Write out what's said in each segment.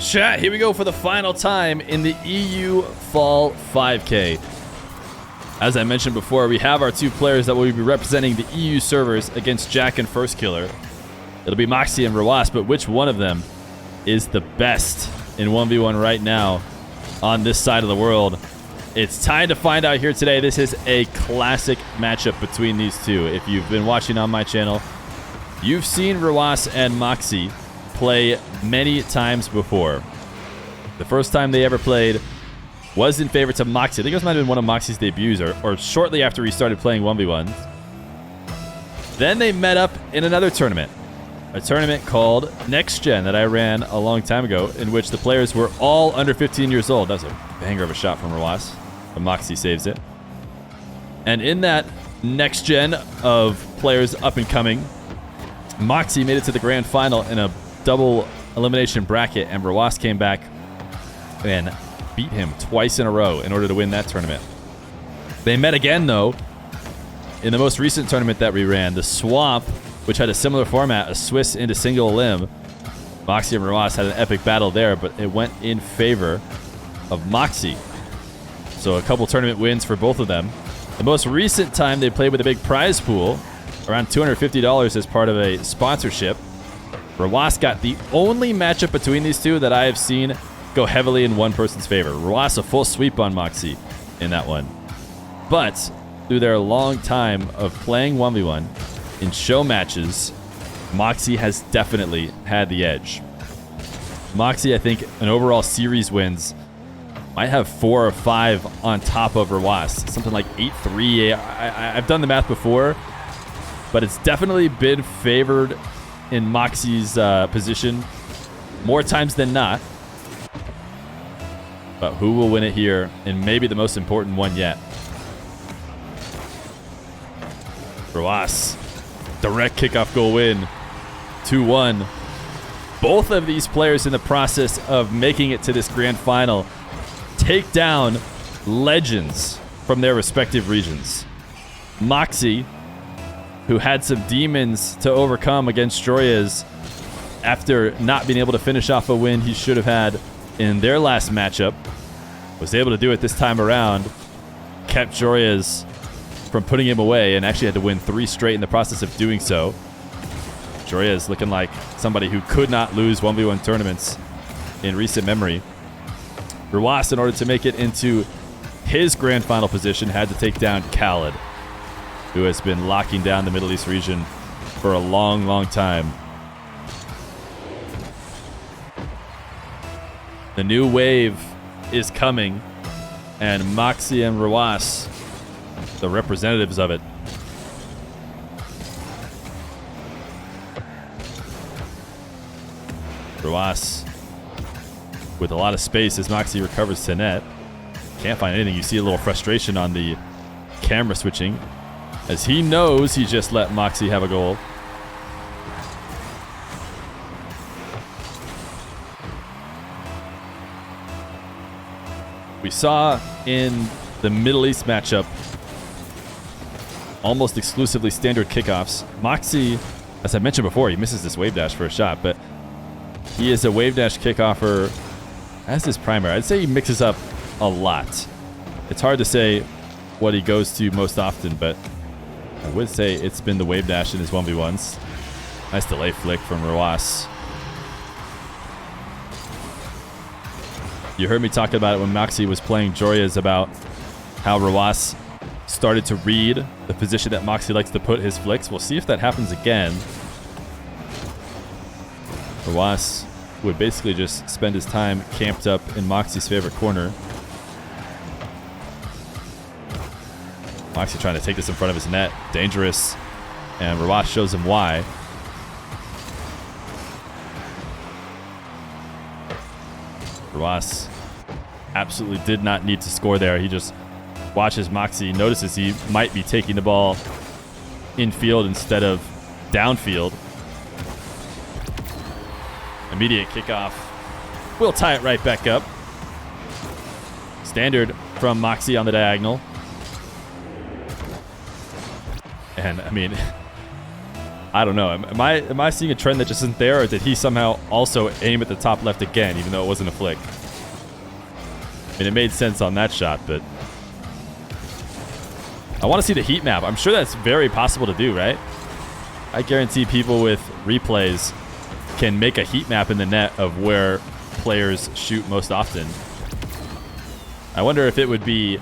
Chat, here we go for the final time in the EU Fall 5K. As I mentioned before, we have our two players that will be representing the EU servers against Jack and First Killer. It'll be Mawkzy and Rw9, but which one of them is the best in 1v1 right now on this side of the world? It's time to find out here today. This is a classic matchup between these two. If you've been watching on my channel, you've seen Rw9 and Mawkzy play many times before. The first time they ever played was in favor to Mawkzy. I think it might have been one of Mawkzy's debuts or shortly after he started playing 1v1s. Then they met up in another tournament. A tournament called Next Gen that I ran a long time ago, in which the players were all under 15 years old. That was a banger of a shot from Rw9, but Mawkzy saves it. And in that Next Gen of players up and coming, Mawkzy made it to the grand final in a double elimination bracket, and Rw9 came back and beat him twice in a row in order to win that tournament. They met again, though, in the most recent tournament that we ran, the Swamp, which had a similar format, a Swiss into single limb. Mawkzy and Rw9 had an epic battle there, but it went in favor of Mawkzy. So a couple tournament wins for both of them. The most recent time they played with a big prize pool, around $250 as part of a sponsorship. Rw9 got the only matchup between these two that I have seen go heavily in one person's favor. Rw9 a full sweep on Mawkzy in that one. But through their long time of playing 1v1 in show matches, Mawkzy has definitely had the edge. Mawkzy, I think, in overall series wins, might have 4 or 5 on top of Rw9. Something like 8-3. I've done the math before, but it's definitely been favored in Mawkzy's position more times than not. But who will win it here? And maybe the most important one yet. Rw9, direct kickoff goal win, 2-1. Both of these players in the process of making it to this grand final take down legends from their respective regions. Mawkzy, who had some demons to overcome against Joyas after not being able to finish off a win he should have had in their last matchup, was able to do it this time around, kept Joyas from putting him away, and actually had to win 3 straight in the process of doing so. Joyas looking like somebody who could not lose 1v1 tournaments in recent memory. Rw9, in order to make it into his grand final position, had to take down Khaled, who has been locking down the Middle East region for a long, long time. The new wave is coming, and Mawkzy and Rw9, the representatives of it. Rw9 with a lot of space as Mawkzy recovers to net. Can't find anything. You see a little frustration on the camera switching, as he knows he just let Mawkzy have a goal. We saw in the Middle East matchup almost exclusively standard kickoffs. Mawkzy, as I mentioned before, he misses this wave dash for a shot, but he is a wave dash kickoffer as his primary. I'd say he mixes up a lot. It's hard to say what he goes to most often, but I would say it's been the wave dash in his 1v1s. Nice delay flick from Rw9. You heard me talk about it when Mawkzy was playing Joyas, about how Rw9 started to read the position that Mawkzy likes to put his flicks. We'll see if that happens again. Rw9 would basically just spend his time camped up in Mawkzy's favorite corner. Mawkzy trying to take this in front of his net. Dangerous. And Rw9 shows him why. Rw9 absolutely did not need to score there. He just watches Mawkzy, notices he might be taking the ball infield instead of downfield. Immediate kickoff. We'll tie it right back up. Standard from Mawkzy on the diagonal. And, I mean, I don't know. Am I seeing a trend that just isn't there, or did he somehow also aim at the top left again, even though it wasn't a flick? I mean, it made sense on that shot, but I want to see the heat map. I'm sure that's very possible to do, right? I guarantee people with replays can make a heat map in the net of where players shoot most often. I wonder if it would be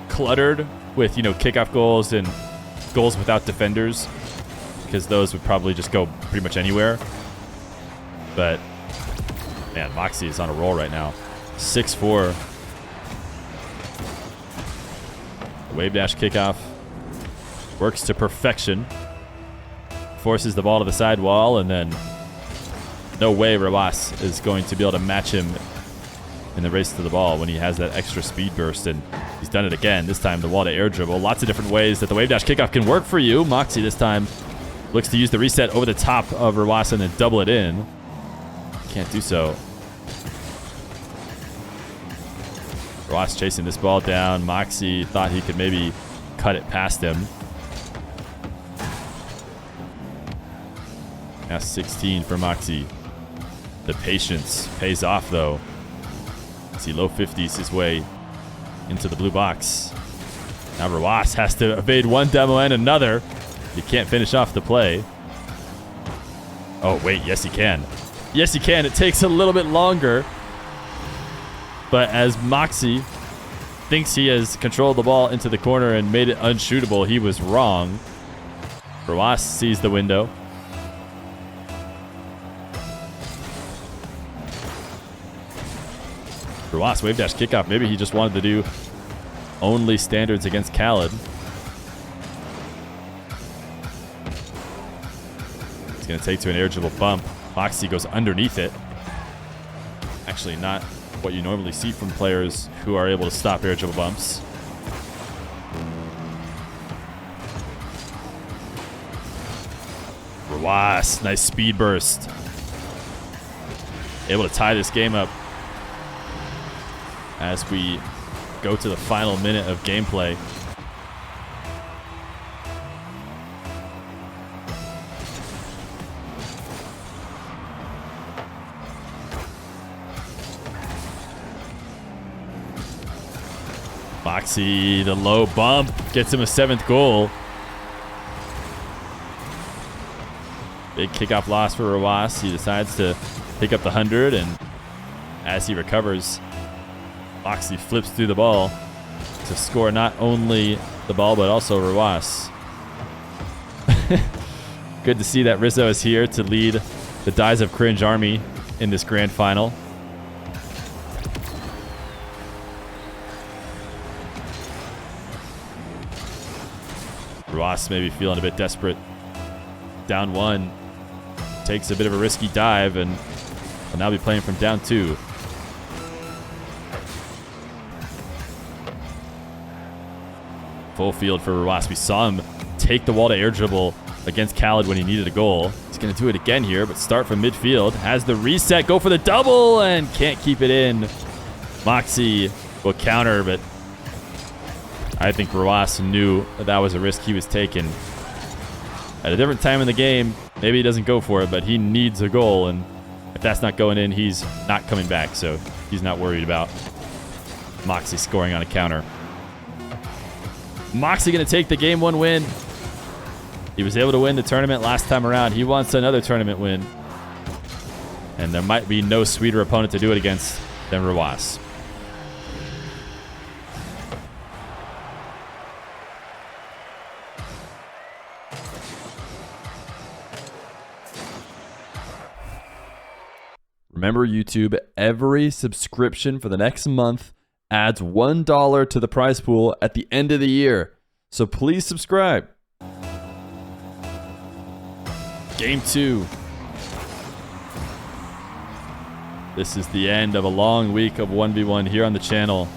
cluttered with, you know, kickoff goals and goals without defenders, because those would probably just go pretty much anywhere. But man, Mawkzy is on a roll right now. 6-4. Wave dash kickoff works to perfection. Forces the ball to the side wall, and then no way Rw9 is going to be able to match him in the race to the ball when he has that extra speed burst. And he's done it again, this time the wall to air dribble. Lots of different ways that the wave dash kickoff can work for you. Mawkzy this time looks to use the reset over the top of Rw9 and then double it in. Can't do so. Rw9 chasing this ball down. Mawkzy thought he could maybe cut it past him. Now 16 for Mawkzy. The patience pays off, though. See, low 50s his way into the blue box. Now Rw9 has to evade one demo and another. He can't finish off the play. Oh, wait. Yes, he can. Yes, he can. It takes a little bit longer. But as Mawkzy thinks he has controlled the ball into the corner and made it unshootable, he was wrong. Rw9 sees the window. Rw9 wave dash kickoff. Maybe he just wanted to do only standards against Khaled. He's going to take to an air dribble bump. Mawkzy goes underneath it. Actually, not what you normally see from players who are able to stop air dribble bumps. Rw9, nice speed burst. Able to tie this game up as we go to the final minute of gameplay. Mawkzy, the low bump, gets him a 7th goal. Big kickoff loss for Rw9. He decides to pick up the 100, and as he recovers, Mawkzy flips through the ball to score not only the ball, but also Rw9. Good to see that Rizzo is here to lead the Dies of Cringe army in this grand final. Rw9 maybe feeling a bit desperate. Down 1. Takes a bit of a risky dive, and will now be playing from down 2. Full field for Rw9. We saw him take the wall to air dribble against Khaled when he needed a goal. He's going to do it again here, but start from midfield. Has the reset, go for the double, and can't keep it in. Mawkzy will counter, but I think Rw9 knew that was a risk he was taking. At a different time in the game, maybe he doesn't go for it, but he needs a goal, and if that's not going in, he's not coming back, so he's not worried about Mawkzy scoring on a counter. Mawkzy going to take the game 1 win. He was able to win the tournament last time around. He wants another tournament win. And there might be no sweeter opponent to do it against than Rw9. Remember, YouTube, every subscription for the next month adds $1 to the prize pool at the end of the year. So please subscribe. Game 2. This is the end of a long week of 1v1 here on the channel.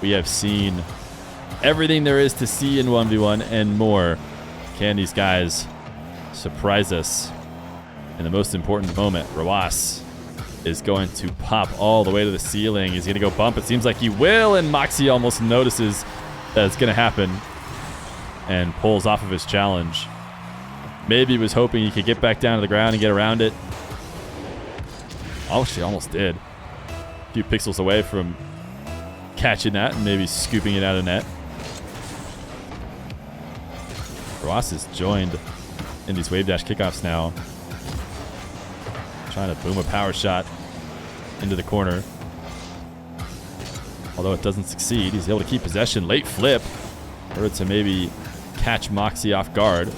We have seen everything there is to see in 1v1 and more. Can these guys surprise us in the most important moment? Rw9 is going to pop all the way to the ceiling. He's going to go bump. It seems like he will, and Mawkzy almost notices that it's going to happen. and pulls off of his challenge. Maybe he was hoping he could get back down to the ground and get around it. Oh, she almost did. A few pixels away from catching that and maybe scooping it out of net. Ross is joined in these wave dash kickoffs now. Trying to boom a power shot into the corner. Although it doesn't succeed, he's able to keep possession. Late flip. Or to maybe catch Mawkzy off guard.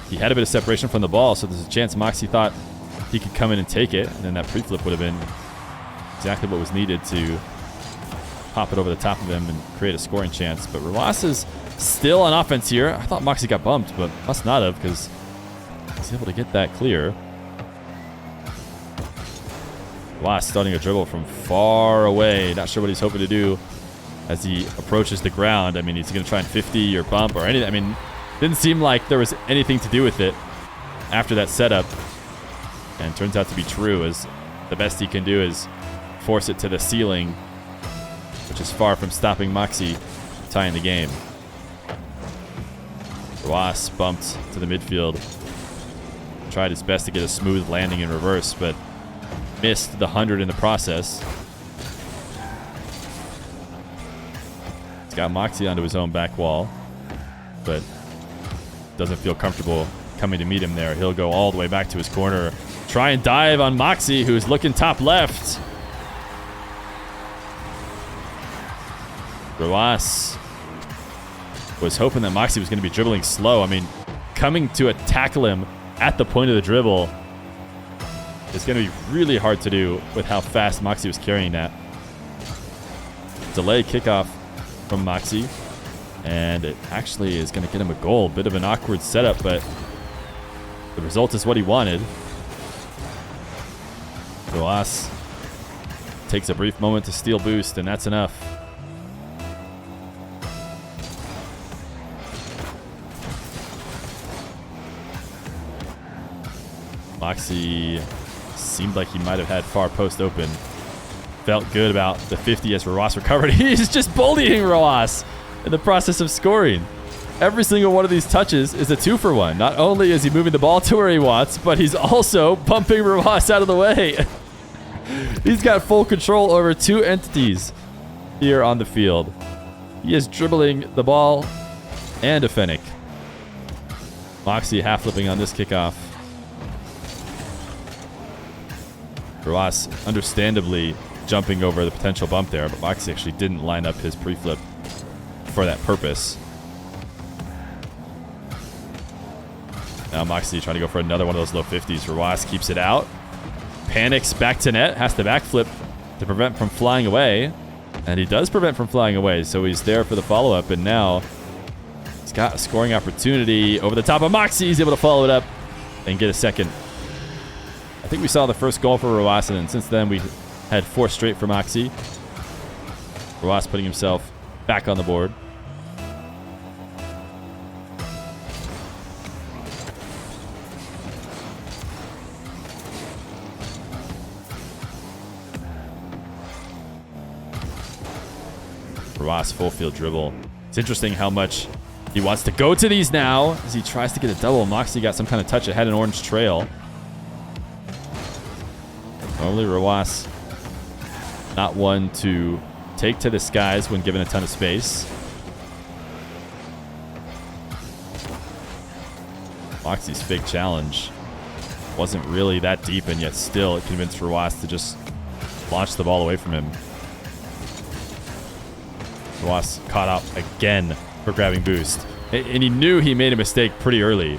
He had a bit of separation from the ball, so there's a chance Mawkzy thought he could come in and take it. And then that pre-flip would have been exactly what was needed to pop it over the top of him and create a scoring chance. But Rw9 is still on offense here. I thought Mawkzy got bumped, but must not have because he's able to get that clear. Rw9 starting a dribble from far away. Not sure what he's hoping to do as he approaches the ground. I mean, he's going to try and 50 or bump or anything. I mean, didn't seem like there was anything to do with it after that setup. And turns out to be true, as the best he can do is force it to the ceiling, which is far from stopping Mawkzy tying the game. Rw9 bumped to the midfield. Tried his best to get a smooth landing in reverse, but missed the 100 in the process. He's got Mawkzy onto his own back wall, but doesn't feel comfortable coming to meet him there. He'll go all the way back to his corner. Try and dive on Mawkzy, who's looking top left. Rw9 was hoping that Mawkzy was going to be dribbling slow. I mean, coming to tackle him at the point of the dribble is going to be really hard to do with how fast Mawkzy was carrying that. Delay kickoff from Mawkzy, and it actually is going to get him a goal. Bit of an awkward setup, but the result is what he wanted. Rw9 takes a brief moment to steal boost, and that's enough. Mawkzy seemed like he might have had far post open. Felt good about the 50 as Rw9 recovered. He's just bullying Rw9 in the process of scoring. Every single one of these touches is a 2-for-1. Not only is he moving the ball to where he wants, but he's also bumping Rw9 out of the way. He's got full control over two entities here on the field. He is dribbling the ball and a Fennec. Mawkzy half flipping on this kickoff. Rw9 understandably jumping over the potential bump there, but Mawkzy actually didn't line up his pre-flip for that purpose. Now Mawkzy trying to go for another one of those low 50s. Rw9 keeps it out. Panics back to net. Has to backflip to prevent from flying away. And he does prevent from flying away, so he's there for the follow-up. And now he's got a scoring opportunity over the top of Mawkzy. He's able to follow it up and get a second. I think we saw the first goal for Rw9, and since then we had 4 straight for Mawkzy. Rw9 putting himself back on the board. Rw9 full field dribble. It's interesting how much he wants to go to these now as he tries to get a double. Mawkzy got some kind of touch. It had an orange trail. Normally Rw9 not one to take to the skies when given a ton of space. Mawkzy's fake challenge wasn't really that deep, and yet still it convinced Rw9 to just launch the ball away from him. Rw9 caught up again for grabbing boost. And he knew he made a mistake pretty early.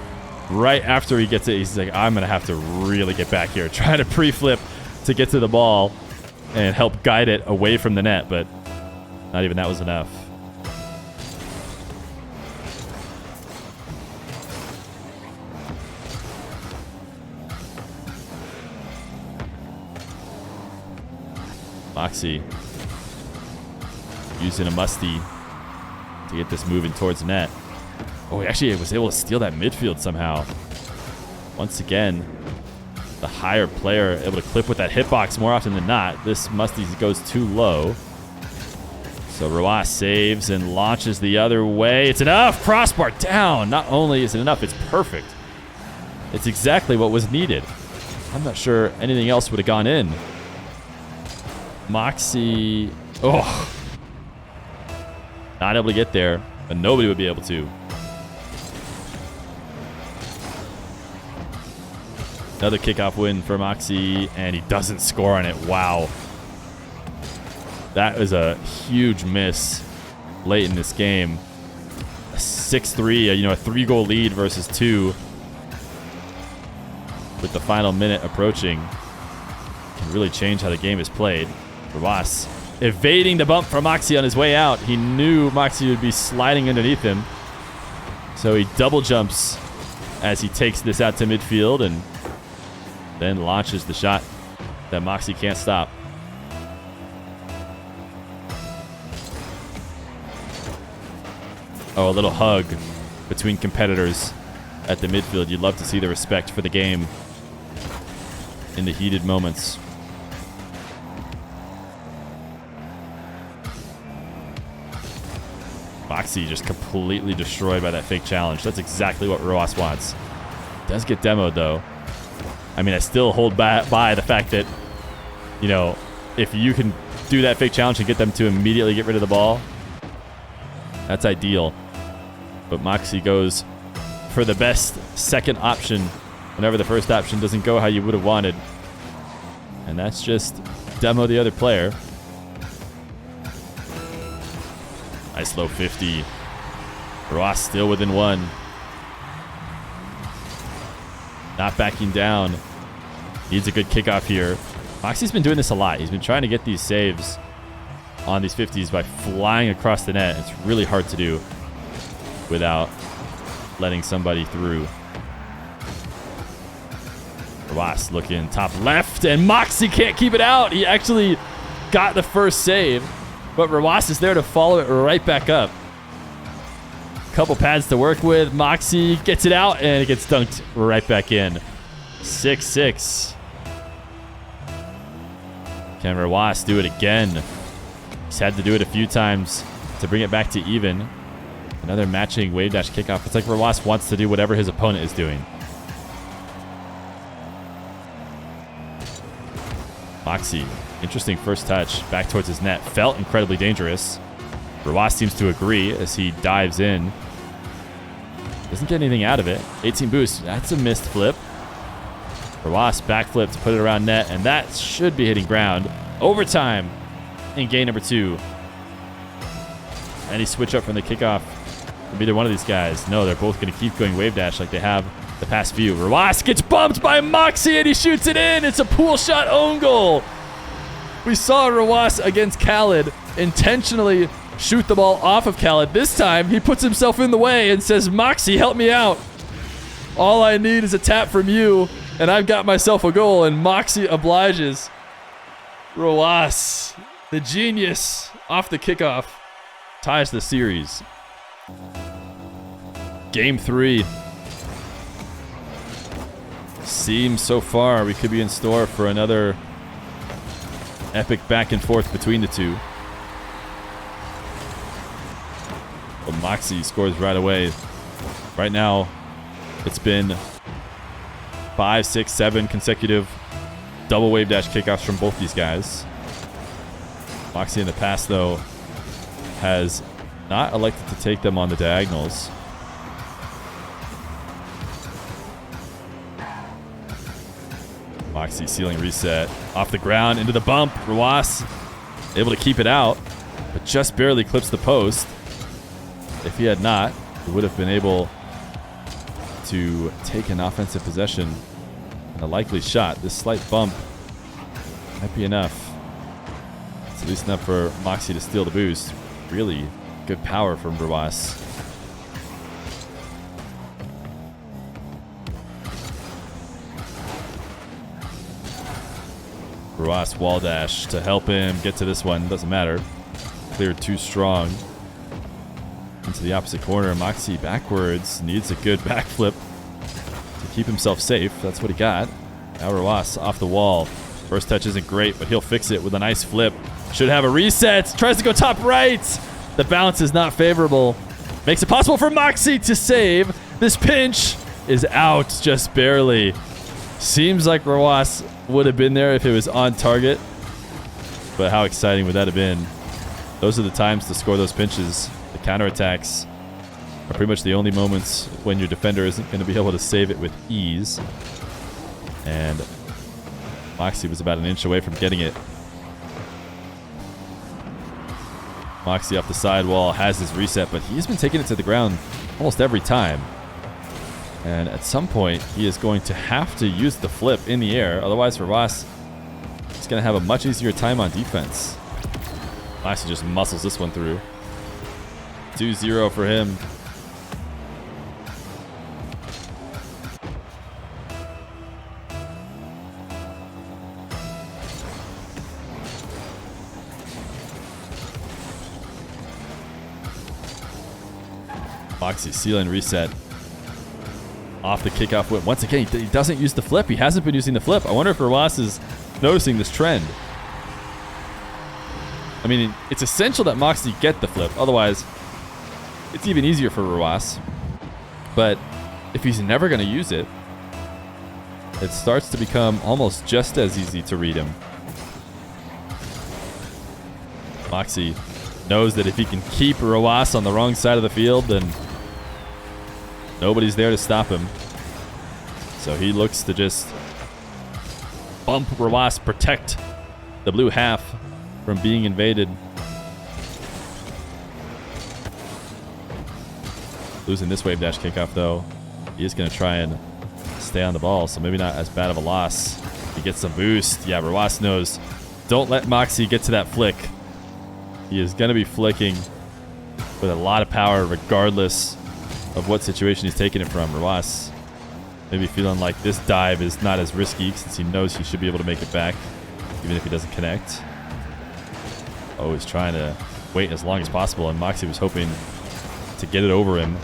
Right after he gets it, he's like, I'm going to have to really get back here. Trying to pre-flip to get to the ball and help guide it away from the net, but not even that was enough. Mawkzy using a musty to get this moving towards net. Oh, he actually was able to steal that midfield somehow. Once again, the higher player able to clip with that hitbox more often than not. This musty goes too low. So Rw9 saves and launches the other way. It's enough. Crossbar down. Not only is it enough, it's perfect. It's exactly what was needed. I'm not sure anything else would have gone in. Mawkzy. Oh. Not able to get there, but nobody would be able to. Another kickoff win for Mawkzy, and he doesn't score on it. Wow. That was a huge miss late in this game. A 6-3, a 3-goal lead versus 2. With the final minute approaching, can really change how the game is played. Rw9 evading the bump from Mawkzy on his way out. He knew Mawkzy would be sliding underneath him. So he double jumps as he takes this out to midfield and then launches the shot that Mawkzy can't stop. Oh, a little hug between competitors at the midfield. You'd love to see the respect for the game in the heated moments. Mawkzy just completely destroyed by that fake challenge. That's exactly what Rw9 wants. Does get demoed, though. I mean, I still hold by the fact that, if you can do that fake challenge and get them to immediately get rid of the ball, that's ideal. But Mawkzy goes for the best second option whenever the first option doesn't go how you would have wanted. And that's just demo the other player. Nice low 50. Rw9 still within 1. Not backing down. Needs a good kickoff here. Mawkzy's been doing this a lot. He's been trying to get these saves on these 50s by flying across the net. It's really hard to do without letting somebody through. Rw9 looking top left, and Mawkzy can't keep it out. He actually got the first save, but Rw9 is there to follow it right back up. Couple pads to work with. Mawkzy gets it out, and it gets dunked right back in. 6-6. Can Rw9 do it again? He's had to do it a few times to bring it back to even. Another matching wave dash kickoff. It's like Rw9 wants to do whatever his opponent is doing. Mawkzy, interesting first touch. Back towards his net. Felt incredibly dangerous. Rw9 seems to agree as he dives in. Doesn't get anything out of it. 18 boost. That's a missed flip. Rw9 backflip to put it around net, and that should be hitting ground. Overtime in game number 2. Any switch up from the kickoff from either one of these guys? No, they're both going to keep going wave dash like they have the past few. Rw9 gets bumped by Mawkzy, and he shoots it in. It's a pool shot own goal. We saw Rw9 against Khaled intentionally shoot the ball off of Khaled. This time, he puts himself in the way and says, Mawkzy, help me out. All I need is a tap from you, and I've got myself a goal, and Mawkzy obliges. Rw9, the genius, off the kickoff, ties the series. Game 3. Seems so far we could be in store for another epic back and forth between the two. But Mawkzy scores right away. Right now, it's been 5, 6, 7 consecutive double wave dash kickoffs from both these guys. Mawkzy in the past, though, has not elected to take them on the diagonals. Mawkzy ceiling reset. Off the ground, into the bump. Rw9 able to keep it out, but just barely clips the post. If he had not, he would have been able to take an offensive possession and a likely shot. This slight bump might be enough. It's at least enough for Mawkzy to steal the boost. Really good power from Rw9. Rw9 wall dash to help him get to this one. Doesn't matter. Cleared too strong. Into the opposite corner. Mawkzy backwards. Needs a good backflip to keep himself safe. That's what he got. Now Rw9 off the wall. First touch isn't great, but he'll fix it with a nice flip. Should have a reset. Tries to go top right. The bounce is not favorable. Makes it possible for Mawkzy to save. This pinch is out just barely. Seems like Rw9 would have been there if it was on target. But how exciting would that have been? Those are the times to score those pinches. The counterattacks are pretty much the only moments when your defender isn't going to be able to save it with ease. And Mawkzy was about an inch away from getting it. Mawkzy off the sidewall has his reset, but he's been taking it to the ground almost every time. And at some point, he is going to have to use the flip in the air. Otherwise, Rw9 is going to have a much easier time on defense. Mawkzy just muscles this one through. 2-0 for him. Mawkzy ceiling reset off the kickoff whip. Once again, he doesn't use the flip. He hasn't been using the flip. I wonder if Rw9 is noticing this trend. I mean, it's essential that Mawkzy get the flip. Otherwise, it's even easier for Rw9. But if he's never going to use it, it starts to become almost just as easy to read him. Mawkzy knows that if he can keep Rw9 on the wrong side of the field, then nobody's there to stop him. So he looks to just bump Rw9, protect the blue half from being invaded. Losing this wave dash kickoff, though. He is going to try and stay on the ball, so maybe not as bad of a loss. He gets some boost. Yeah, Rw9 knows. Don't let Mawkzy get to that flick. He is going to be flicking with a lot of power regardless of what situation he's taking it from. Rw9 maybe feeling like this dive is not as risky since he knows he should be able to make it back even if he doesn't connect. Oh, he's trying to wait as long as possible, and Mawkzy was hoping to get it over him.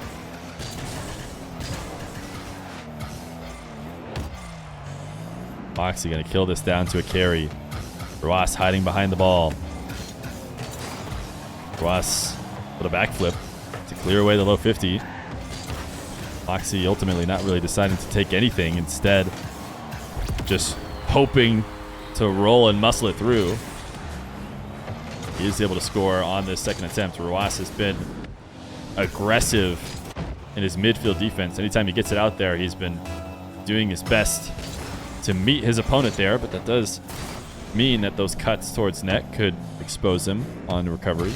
Mawkzy going to kill this down to a carry. Rw9 hiding behind the ball. Rw9 with a backflip to clear away the low 50. Mawkzy ultimately not really deciding to take anything. Instead, just hoping to roll and muscle it through. He is able to score on this second attempt. Rw9 has been aggressive in his midfield defense. Anytime he gets it out there, he's been doing his best to meet his opponent there, but that does mean that those cuts towards net could expose him on recovery.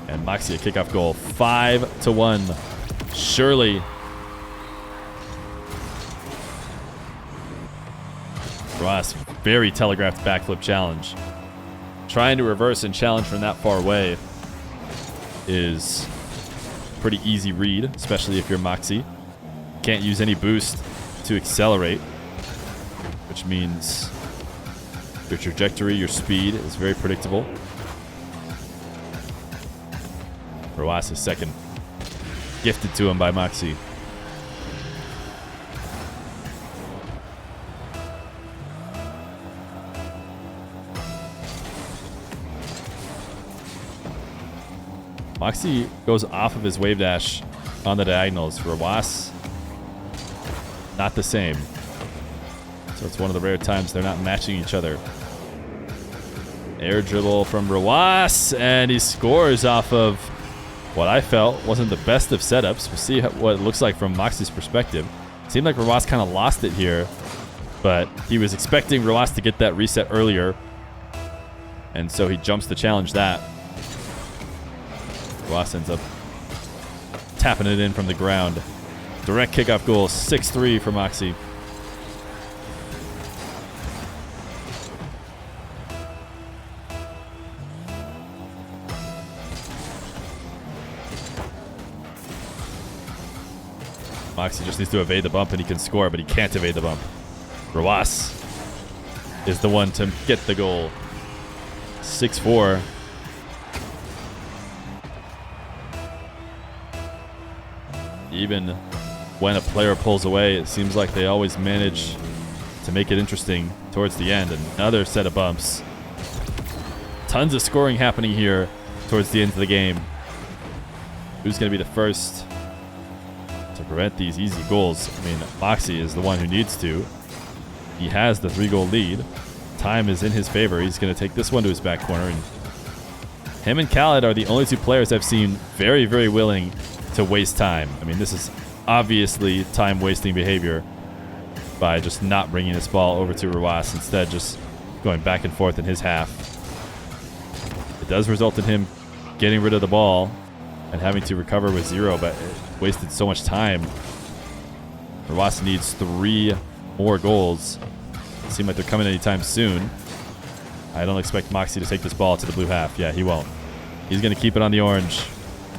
And Mawkzy a kickoff goal, 5-1. Surely. Rw9, very telegraphed backflip challenge. Trying to reverse and challenge from that far away is a pretty easy read, especially if you're Mawkzy. Can't use any boost to accelerate, which means your trajectory, your speed is very predictable. Rw9's second gifted to him by Mawkzy. Mawkzy goes off of his wave dash on the diagonals. Rw9, not the same. So it's one of the rare times they're not matching each other. Air dribble from Rw9, and he scores off of what I felt wasn't the best of setups. We'll see what it looks like from Mawkzy's perspective. Seemed like Rw9 kind of lost it here, but he was expecting Rw9 to get that reset earlier, and so he jumps to challenge that. Rw9 ends up tapping it in from the ground. Direct kickoff goal, 6-3 for Mawkzy. Mawkzy just needs to evade the bump and he can score, but he can't evade the bump. Rw9 is the one to get the goal. 6-4. Even when a player pulls away, it seems like they always manage to make it interesting towards the end. Another set of bumps. Tons of scoring happening here towards the end of the game. Who's going to be the first to prevent these easy goals? I mean, Mawkzy is the one who needs to. He has the 3-goal lead. Time is in his favor. He's going to take this one to his back corner. And him and Khaled are the only two players I've seen very, very willing to waste time. I mean, this is obviously time-wasting behavior by just not bringing this ball over to Rw9, instead just going back and forth in his half. It does result in him getting rid of the ball and having to recover with 0, but it wasted so much time. Rw9 needs 3 more goals. Seem like they're coming anytime soon. I don't expect Mawkzy to take this ball to the blue half. Yeah, he won't. He's going to keep it on the orange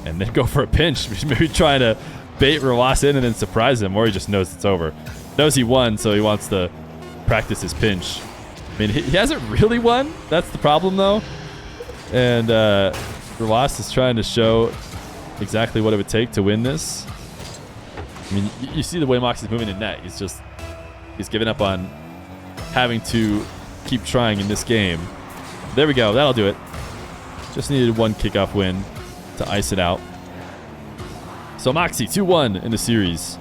and then go for a pinch. Maybe trying to bait Rw9 in and then surprise him, or he just knows it's over. Knows he won, so he wants to practice his pinch. I mean, he hasn't really won. That's the problem, though. And Rw9 is trying to show exactly what it would take to win this. I mean, you see the way Mawkzy's moving in net. He's given up on having to keep trying in this game. There we go. That'll do it. Just needed one kickoff win to ice it out. So Mawkzy 2-1 in the series.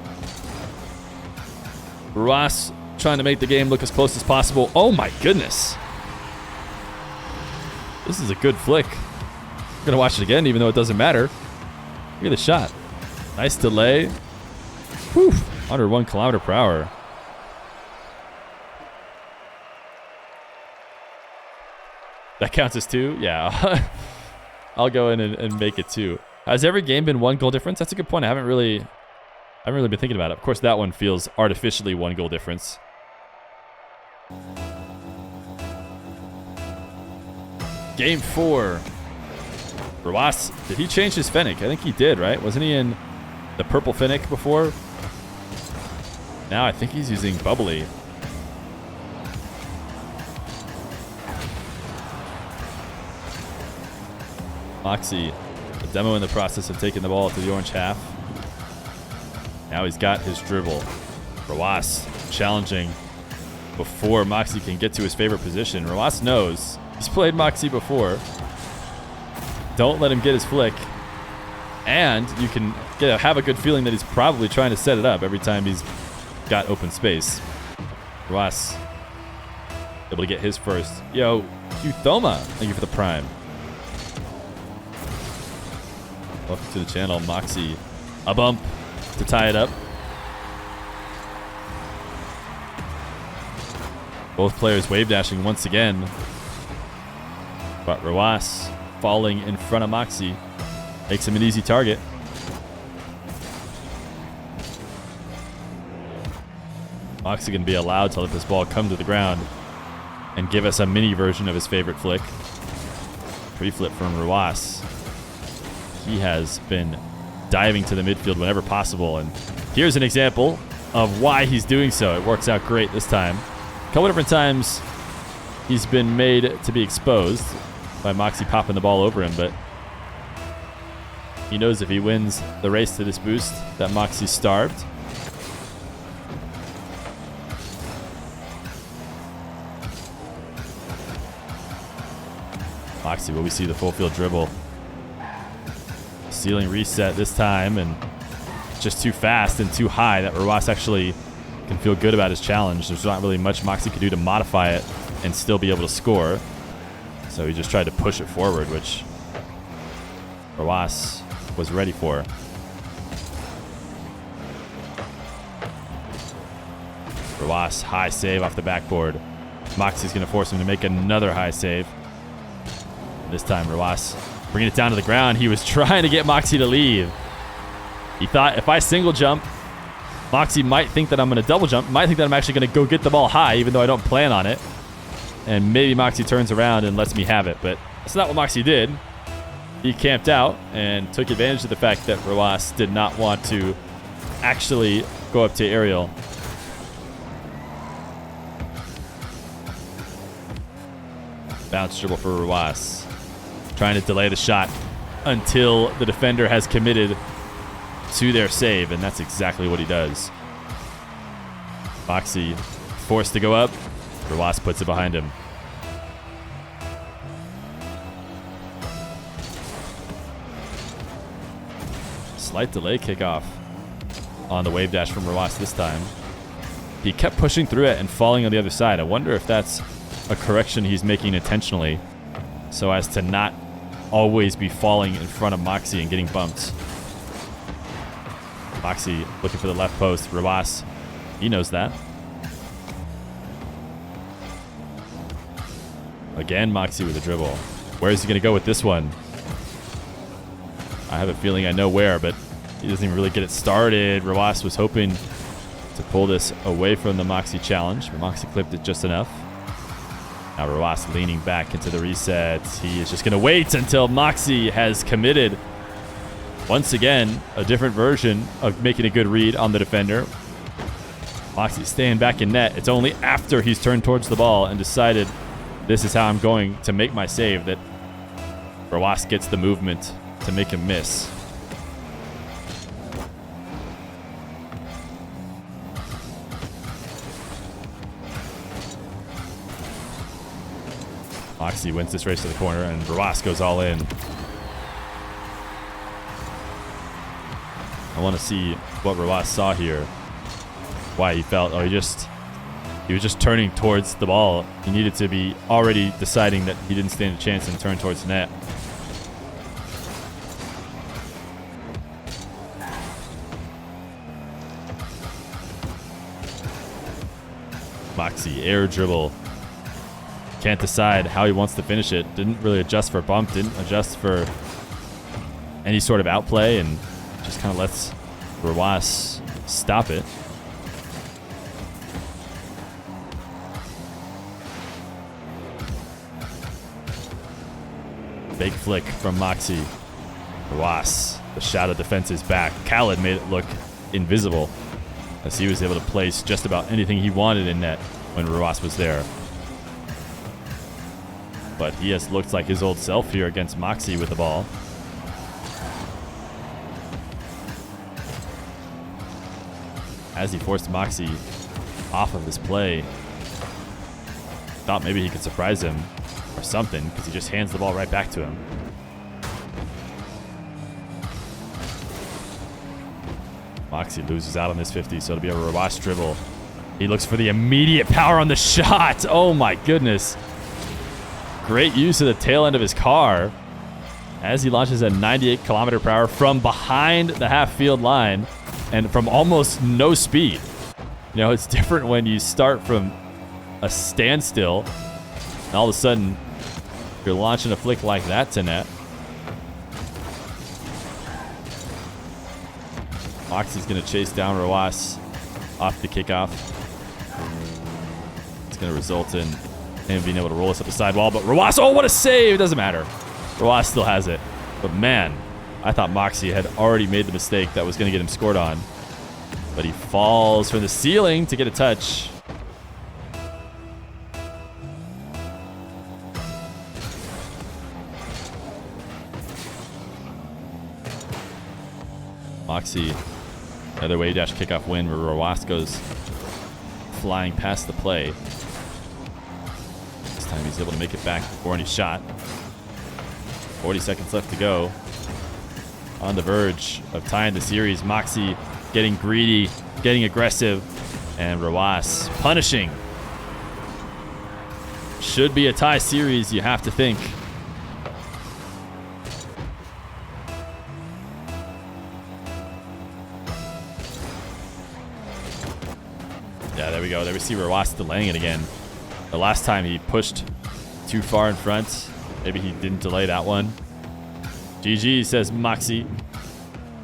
Rw9 trying to make the game look as close as possible. Oh my goodness. This is a good flick. I'm going to watch it again even though it doesn't matter. Look at the shot. Nice delay. Whew. Under 1 kilometer per hour. That counts as 2? Yeah. I'll go in and make it 2. Has every game been 1 goal difference? That's a good point. I haven't really been thinking about it. Of course, that one feels artificially 1 goal difference. Game 4. Rw9, did he change his Fennec? I think he did, right? Wasn't he in the purple Fennec before? Now I think he's using bubbly. Mawkzy, the demo in the process of taking the ball to the orange half. Now he's got his dribble. Rw9 challenging before Mawkzy can get to his favorite position. Rw9 knows. He's played Mawkzy before. Don't let him get his flick. And you can have a good feeling that he's probably trying to set it up every time he's got open space. Rw9 able to get his first. Yo, Thoma, thank you for the prime. Welcome to the channel, Mawkzy. A bump to tie it up. Both players wave dashing once again. But Rw9 falling in front of Mawkzy makes him an easy target. Mawkzy can be allowed to let this ball come to the ground and give us a mini version of his favorite flick. Pre-flip from Rw9. He has been diving to the midfield whenever possible, and here's an example of why he's doing so. It works out great this time. A couple different times he's been made to be exposed by Mawkzy popping the ball over him, but he knows if he wins the race to this boost that Mawkzy's starved. Mawkzy, will we see the full field dribble? Ceiling reset this time, and just too fast and too high that Rw9 actually can feel good about his challenge. There's not really much Mawkzy could do to modify it and still be able to score. So he just tried to push it forward, which Rw9 was ready for. Rw9 high save off the backboard. Mawkzy's going to force him to make another high save. This time Rw9 bringing it down to the ground. He was trying to get Mawkzy to leave. He thought if I single jump, Mawkzy might think that I'm going to double jump, might think that I'm actually going to go get the ball high, even though I don't plan on it. And maybe Mawkzy turns around and lets me have it, but that's not what Mawkzy did. He camped out and took advantage of the fact that Rw9 did not want to actually go up to Ariel. Bounce dribble for Rw9. Trying to delay the shot until the defender has committed to their save, and that's exactly what he does. Mawkzy forced to go up. Rw9 puts it behind him. Slight delay kickoff on the wave dash from Rw9 this time. He kept pushing through it and falling on the other side. I wonder if that's a correction he's making intentionally so as to not always be falling in front of Mawkzy and getting bumped. Mawkzy looking for the left post. Rw9, he knows that. Again, Mawkzy with a dribble. Where is he going to go with this one? I have a feeling I know where, but he doesn't even really get it started. Rw9 was hoping to pull this away from the Mawkzy challenge, but Mawkzy clipped it just enough. Now Rw9 leaning back into the reset. He is just going to wait until Mawkzy has committed. Once again, a different version of making a good read on the defender. Mawkzy staying back in net. It's only after he's turned towards the ball and decided this is how I'm going to make my save that Rw9 gets the movement to make him miss. Mawkzy wins this race to the corner, and Rw9 goes all in. I want to see what Rw9 saw here. Why he felt, he was just turning towards the ball. He needed to be already deciding that he didn't stand a chance and turn towards the net. Mawkzy, air dribble. Can't decide how he wants to finish it. Didn't really adjust for bump, didn't adjust for any sort of outplay, and just kind of lets Rw9 stop it. Big flick from Mawkzy. Rw9, the shadow defense is back. Khaled made it look invisible as he was able to place just about anything he wanted in net when Rw9 was there. But he has looked like his old self here against Mawkzy with the ball. As he forced Mawkzy off of his play, thought maybe he could surprise him or something, because he just hands the ball right back to him. Mawkzy loses out on this 50, so it'll be a Rw9 dribble. He looks for the immediate power on the shot. Oh my goodness. Great use of the tail end of his car as he launches at 98 km/h from behind the half-field line and from almost no speed. You know, it's different when you start from a standstill and all of a sudden you're launching a flick like that to net. Mawkzy's going to chase down Rw9 off the kickoff. It's going to result in him being able to roll us up the sidewall, but Rw9, oh, what a save! It doesn't matter. Rw9 still has it. But man, I thought Mawkzy had already made the mistake that was going to get him scored on. But he falls from the ceiling to get a touch. Mawkzy, another wave dash kickoff win where Rw9 goes flying past the play. This time he's able to make it back before any shot. 40 seconds left to go. On the verge of tying the series. Mawkzy getting greedy, getting aggressive, and Rw9 punishing. Should be a tie series, you have to think. Yeah, there we go. There we see Rw9 delaying it again. The last time he pushed too far in front. Maybe he didn't delay that one. GG, says Mawkzy.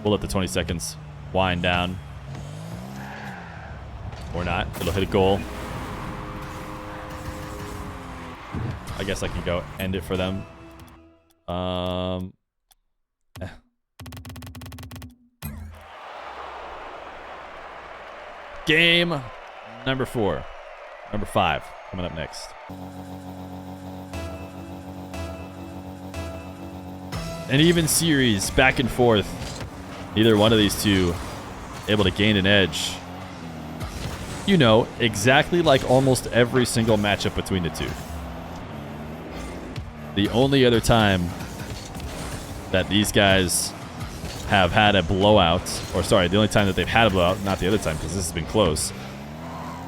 We'll let the 20 seconds wind down. Or not. It'll hit a goal. I guess I can go end it for them. Game number 4. Number 5 coming up next. An even series, back and forth. Neither one of these two able to gain an edge. you know, exactly like almost every single matchup between the two. The only other time that these guys have had a blowout, or sorry, the only time that they've had a blowout, not the other time because this has been close,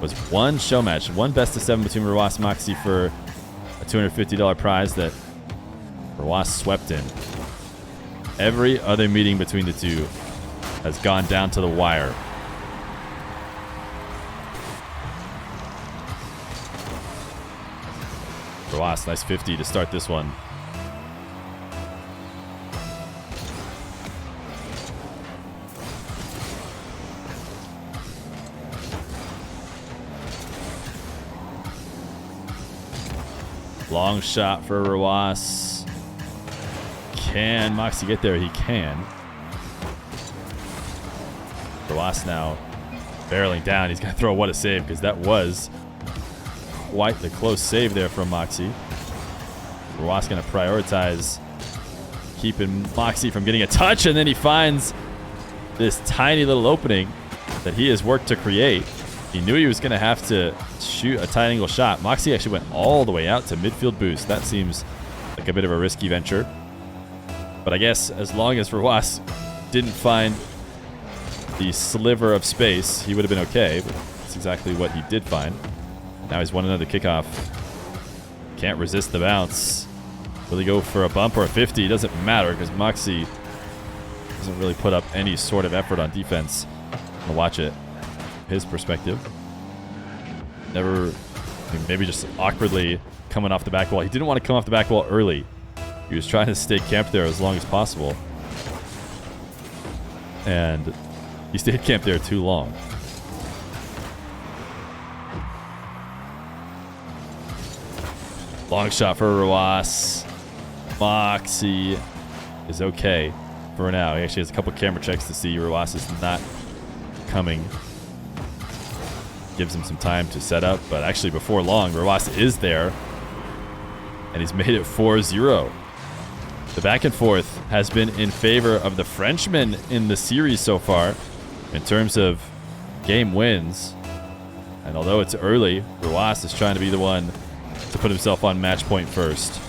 was one show match, one best of 7 between Rw9 and Mawkzy for a $250 prize that Rw9 swept in. Every other meeting between the two has gone down to the wire. Rw9, nice 50 to start this one. Long shot for Rw9. Can Mawkzy get there? He can. Rw9 now barreling down. He's going to throw what a save, because that was quite the close save there from Mawkzy. Rw9 going to prioritize keeping Mawkzy from getting a touch, and then he finds this tiny little opening that he has worked to create. He knew he was going to have to shoot a tight angle shot. Mawkzy actually went all the way out to midfield boost. That seems like a bit of a risky venture. But I guess as long as Rw9 didn't find the sliver of space, he would have been okay. But that's exactly what he did find. Now he's won another kickoff. Can't resist the bounce. Will he go for a bump or a 50? It doesn't matter, because Mawkzy doesn't really put up any sort of effort on defense. I'll watch it. His perspective. Never, maybe just awkwardly coming off the back wall. He didn't want to come off the back wall early. He was trying to stay camped there as long as possible. And he stayed camped there too long. Long shot for Rw9. Mawkzy is okay for now. He actually has a couple camera checks to see Rw9 is not coming. Gives him some time to set up, but actually before long, Rw9 is there, and he's made it 4-0. The back and forth has been in favor of the Frenchman in the series so far in terms of game wins. And although it's early, Rw9 is trying to be the one to put himself on match point first.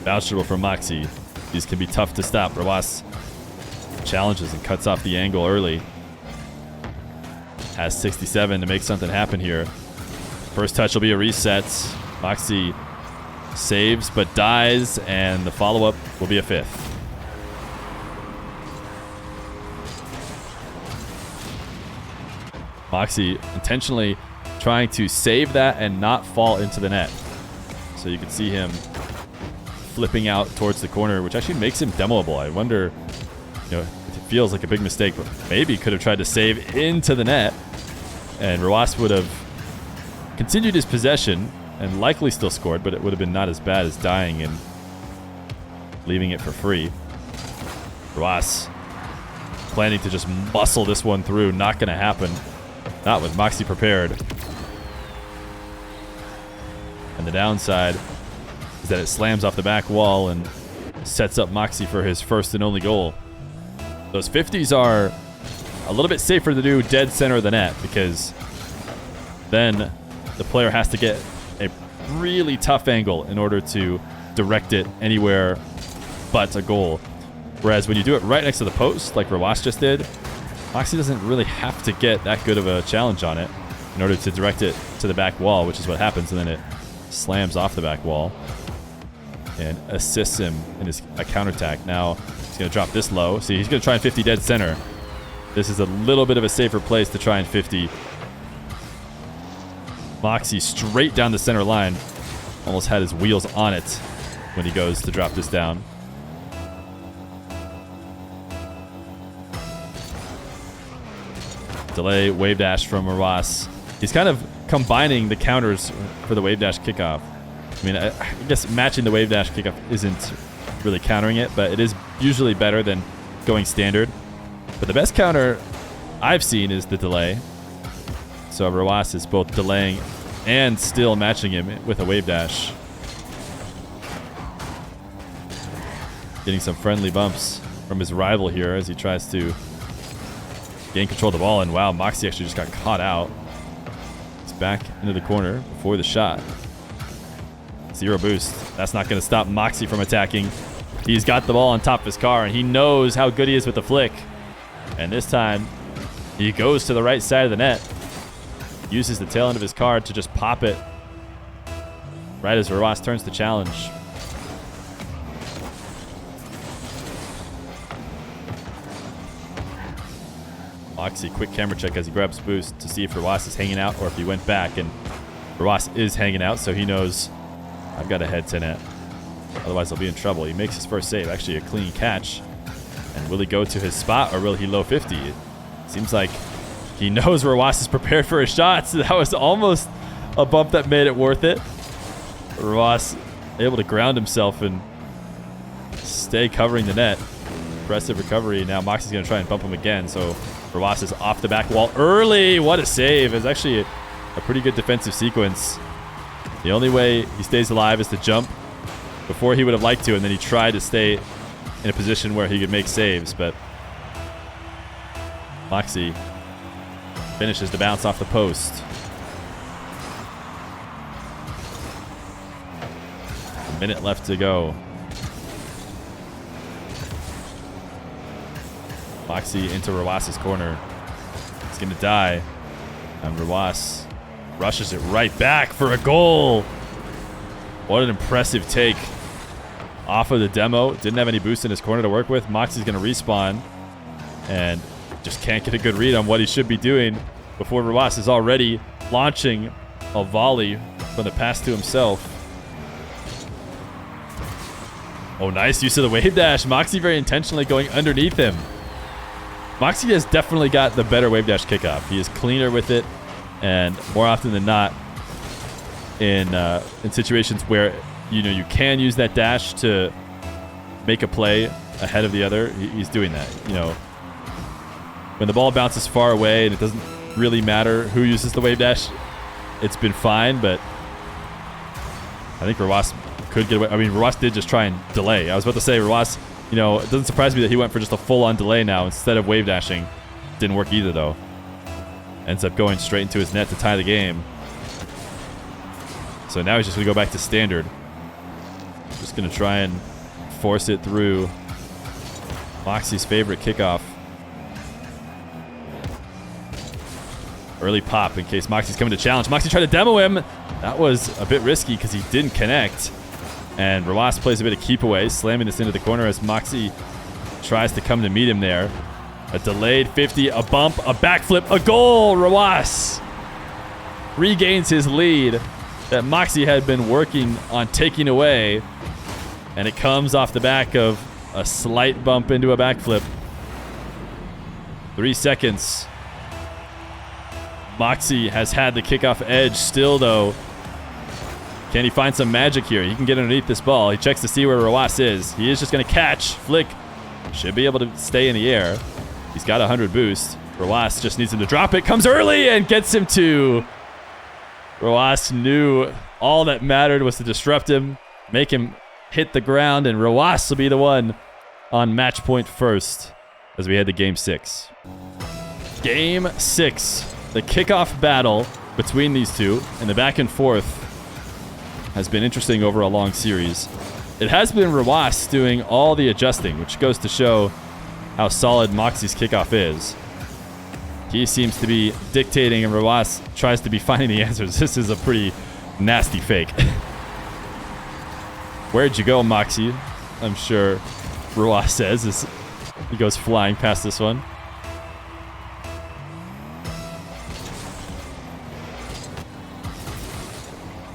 Bounce dribble from Mawkzy. These can be tough to stop. Rw9 challenges and cuts off the angle early. Has 67 to make something happen here. First touch will be a reset. Mawkzy saves but dies, and the follow-up will be a 5th. Mawkzy intentionally trying to save that and not fall into the net. So you can see him flipping out towards the corner, which actually makes him demoable. I wonder, you know, it feels like a big mistake, but maybe could have tried to save into the net, and Rw9 would have continued his possession and likely still scored, but it would have been not as bad as dying and leaving it for free. Rw9 planning to just muscle this one through. Not going to happen. Not with Mawkzy prepared. And the downside is that it slams off the back wall and sets up Mawkzy for his first and only goal. Those 50s are a little bit safer to do dead center of the net, because then the player has to get a really tough angle in order to direct it anywhere but a goal. Whereas when you do it right next to the post, like Rw9 just did, Mawkzy doesn't really have to get that good of a challenge on it in order to direct it to the back wall, which is what happens, and then it slams off the back wall and assists him in his counterattack. Now he's going to drop this low. See, he's going to try and 50 dead center. This is a little bit of a safer place to try and 50. Mawkzy straight down the center line. Almost had his wheels on it when he goes to drop this down. Delay wave dash from Rw9. He's kind of combining the counters for the wave dash kickoff. I mean, I guess matching the wave dash kickoff isn't really countering it, but it is usually better than going standard. But the best counter I've seen is the delay. So Rw9 is both delaying and still matching him with a wave dash. Getting some friendly bumps from his rival here as he tries to gain control of the ball, and wow, Mawkzy actually just got caught out. He's back into the corner before the shot. 0 boost. That's not going to stop Mawkzy from attacking. He's got the ball on top of his car, and he knows how good he is with the flick. And this time, he goes to the right side of the net. Uses the tail end of his car to just pop it right as Rw9 turns to challenge. Mawkzy, quick camera check as he grabs boost to see if Rw9 is hanging out or if he went back. And Rw9 is hanging out, so he knows I've got to head to net. Otherwise, he'll be in trouble. He makes his first save, actually a clean catch. And will he go to his spot or will he low 50? It seems like he knows Rw9 is prepared for his shots. That was almost a bump that made it worth it. Rw9 able to ground himself and stay covering the net. Impressive recovery. Now Mawkzy's going to try and bump him again. So Rw9 is off the back wall early. What a save. It's actually a pretty good defensive sequence. The only way he stays alive is to jump before he would have liked to, and then he tried to stay in a position where he could make saves, but Mawkzy finishes the bounce off the post. A minute left to go. Mawkzy into Rw9's corner. He's going to die, and Rw9 rushes it right back for a goal. What an impressive take off of the demo. Didn't have any boost in his corner to work with. Mawkzy's going to respawn and just can't get a good read on what he should be doing before Rw9 is already launching a volley from the pass to himself. Oh, nice use of the wave dash. Mawkzy very intentionally going underneath him. Mawkzy has definitely got the better wave dash kickoff. He is cleaner with it, and more often than not, in situations where you can use that dash to make a play ahead of the other, he's doing that. When the ball bounces far away and it doesn't really matter who uses the wave dash, it's been fine. But I think Rw9 could get away. I mean, Rw9 did just try and delay. I was about to say Rw9, it doesn't surprise me that he went for just a full-on delay now instead of wave dashing. Didn't work either though. Ends up going straight into his net to tie the game. So now he's just going to go back to standard. Just going to try and force it through Mawkzy's favorite kickoff. Early pop in case Mawkzy's coming to challenge. Mawkzy tried to demo him. That was a bit risky because he didn't connect. And Rw9 plays a bit of keep away, slamming this into the corner as Mawkzy tries to come to meet him there. A delayed 50, a bump, a backflip, a goal! Rw9 regains his lead that Mawkzy had been working on taking away. And it comes off the back of a slight bump into a backflip. 3 seconds. Mawkzy has had the kickoff edge still, though. Can he find some magic here? He can get underneath this ball. He checks to see where Rw9 is. He is just going to catch, flick. Should be able to stay in the air. He's got 100 boost. Rw9 just needs him to drop it. Comes early and gets him to. Rw9 knew all that mattered was to disrupt him, make him hit the ground, and Rw9 will be the one on match point first as we head to Game 6. Game 6. The kickoff battle between these two and the back and forth has been interesting over a long series. It has been Rw9 doing all the adjusting, which goes to show how solid Mawkzy's kickoff is. He seems to be dictating, and Rw9 tries to be finding the answers. This is a pretty nasty fake. Where'd you go, Mawkzy? I'm sure Rw9 says as he goes flying past this one.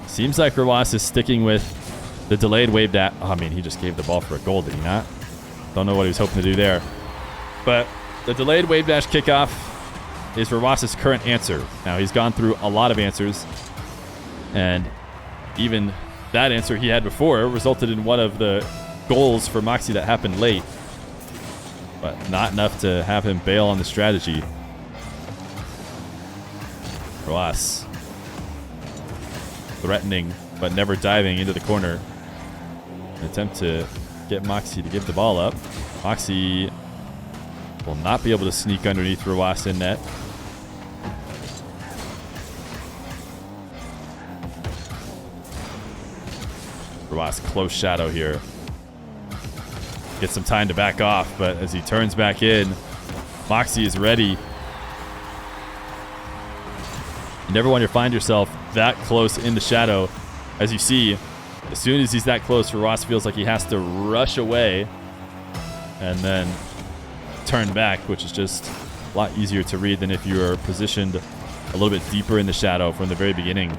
Seems like Rw9 is sticking with the delayed wave dash. Oh, I mean, he just gave the ball for a goal, did he not? Don't know what he was hoping to do there. But the delayed wave dash kickoff is Rw9's current answer. Now, he's gone through a lot of answers, and even that answer he had before resulted in one of the goals for Mawkzy that happened late, but not enough to have him bail on the strategy. Rw9 threatening, but never diving into the corner. An attempt to get Mawkzy to give the ball up. Mawkzy will not be able to sneak underneath Rw9 in net. Rw9 close shadow here. Gets some time to back off, but as he turns back in, Mawkzy is ready. You never want to find yourself that close in the shadow. As you see, as soon as he's that close, Rw9 feels like he has to rush away and then turn back, which is just a lot easier to read than if you are positioned a little bit deeper in the shadow from the very beginning.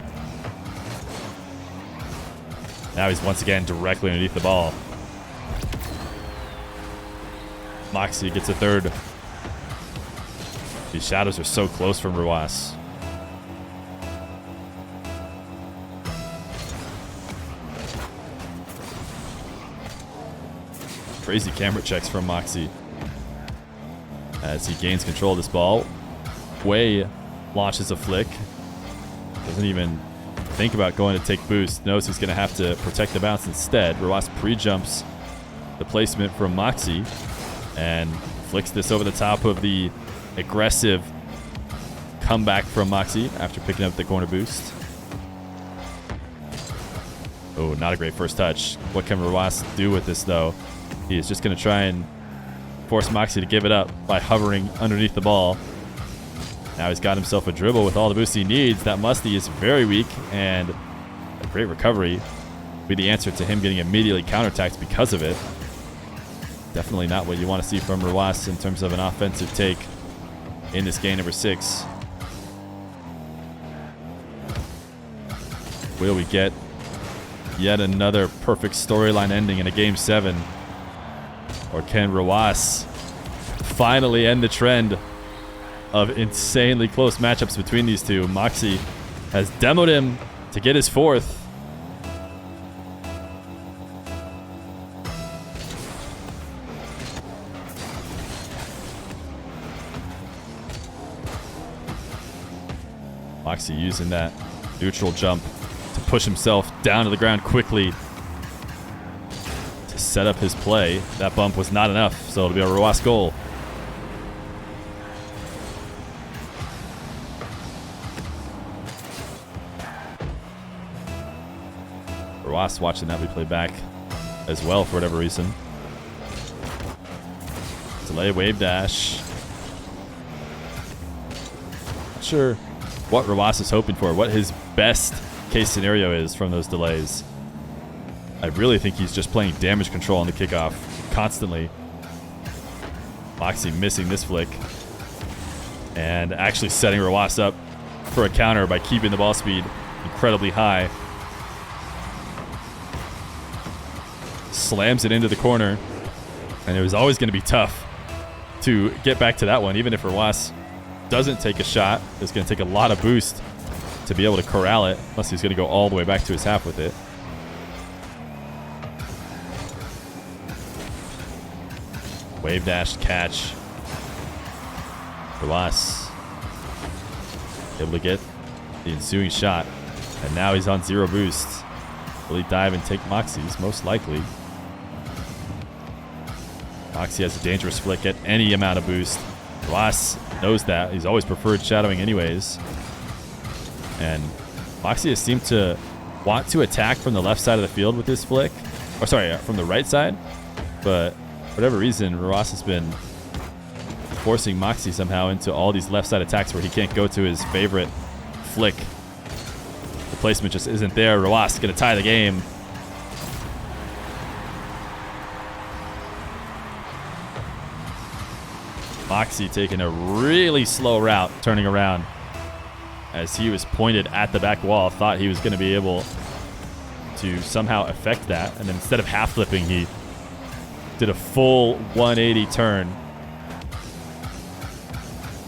Now he's once again directly underneath the ball. Mawkzy gets a third. These shadows are so close from Rw9. Crazy camera checks from Mawkzy as he gains control of this ball. Way launches a flick. Doesn't even think about going to take boost. Knows he's going to have to protect the bounce instead. Rw9 pre-jumps the placement from Mawkzy and flicks this over the top of the aggressive comeback from Mawkzy after picking up the corner boost. Oh, not a great first touch. What can Rw9 do with this, though? He is just going to try and force Mawkzy to give it up by hovering underneath the ball. Now he's got himself a dribble with all the boost he needs. That musty is very weak, and a great recovery will be the answer to him getting immediately counterattacked because of it. Definitely not what you want to see from Rw9 in terms of an offensive take in this game number 6. Will we get yet another perfect storyline ending in a game 7? Or can Rw9 finally end the trend of insanely close matchups between these two? Mawkzy has demoed him to get his 4th. Mawkzy using that neutral jump to push himself down to the ground quickly to set up his play. That bump was not enough, so it'll be a Rw9 goal. Rw9 watching that replay back as well for whatever reason. Delay wave dash. Not sure what Rw9 is hoping for, what his best case scenario is from those delays. I really think he's just playing damage control on the kickoff constantly. Mawkzy missing this flick and actually setting Rw9 up for a counter by keeping the ball speed incredibly high. Slams it into the corner, and it was always going to be tough to get back to that one. Even if Rw9 doesn't take a shot, it's going to take a lot of boost to be able to corral it, unless he's going to go all the way back to his half with it. Wave dash catch. Rw9 able to get the ensuing shot, and now he's on 0 boost. Will he dive and take Mawkzy's? Most likely. Mawkzy has a dangerous flick at any amount of boost. Rw9 knows that. He's always preferred shadowing anyways. And Mawkzy has seemed to want to attack from the left side of the field with this flick. Or sorry, from the right side. But for whatever reason, Rw9 has been forcing Mawkzy somehow into all these left side attacks where he can't go to his favorite flick. The placement just isn't there. Rw9 going to tie the game. Mawkzy taking a really slow route, turning around as he was pointed at the back wall. Thought he was going to be able to somehow affect that. And then instead of half flipping, he did a full 180 turn,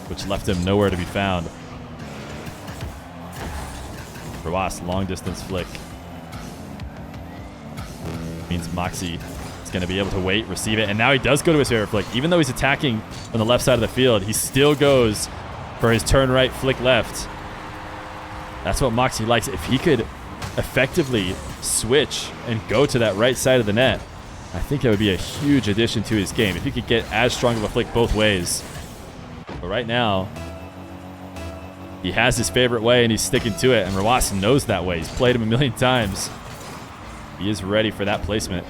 which left him nowhere to be found. Rw9 long distance flick. Means Mawkzy is going to be able to wait, receive it, and now he does go to his favorite flick. Even though he's attacking on the left side of the field, he still goes for his turn right, flick left. That's what Mawkzy likes. If he could effectively switch and go to that right side of the net I think that would be a huge addition to his game if he could get as strong of a flick both ways. But right now, he has his favorite way and he's sticking to it. And Rw9 knows that way. He's played him a million times. He is ready for that placement.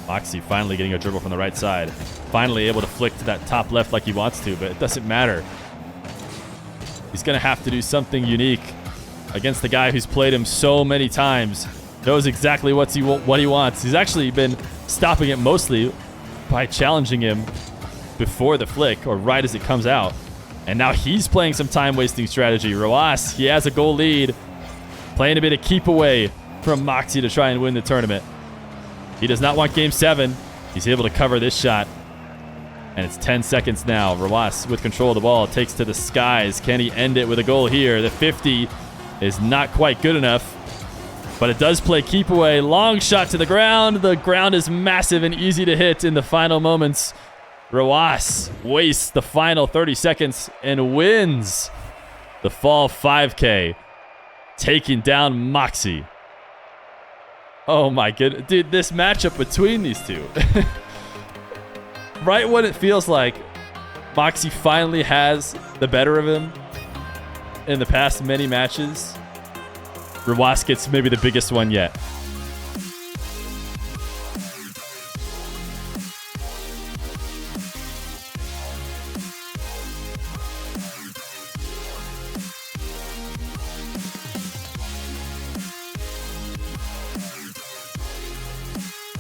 Mawkzy finally getting a dribble from the right side. Finally able to flick to that top left like he wants to, but it doesn't matter. He's going to have to do something unique against the guy who's played him so many times. Knows exactly what he wants. He's actually been stopping it mostly by challenging him before the flick or right as it comes out. And now he's playing some time-wasting strategy. Rw9, he has a goal lead. Playing a bit of keep away from Mawkzy to try and win the tournament. He does not want Game 7. He's able to cover this shot. And it's 10 seconds now. Rw9 with control of the ball takes to the skies. Can he end it with a goal here? The 50 is not quite good enough. But it does play keep away. Long shot to the ground. The ground is massive and easy to hit in the final moments. Rw9 wastes the final 30 seconds and wins the Fall 5K, taking down Mawkzy. Oh my goodness. Dude, this matchup between these two. Right when it feels like Mawkzy finally has the better of him in the past many matches, Rw9 gets maybe the biggest one yet.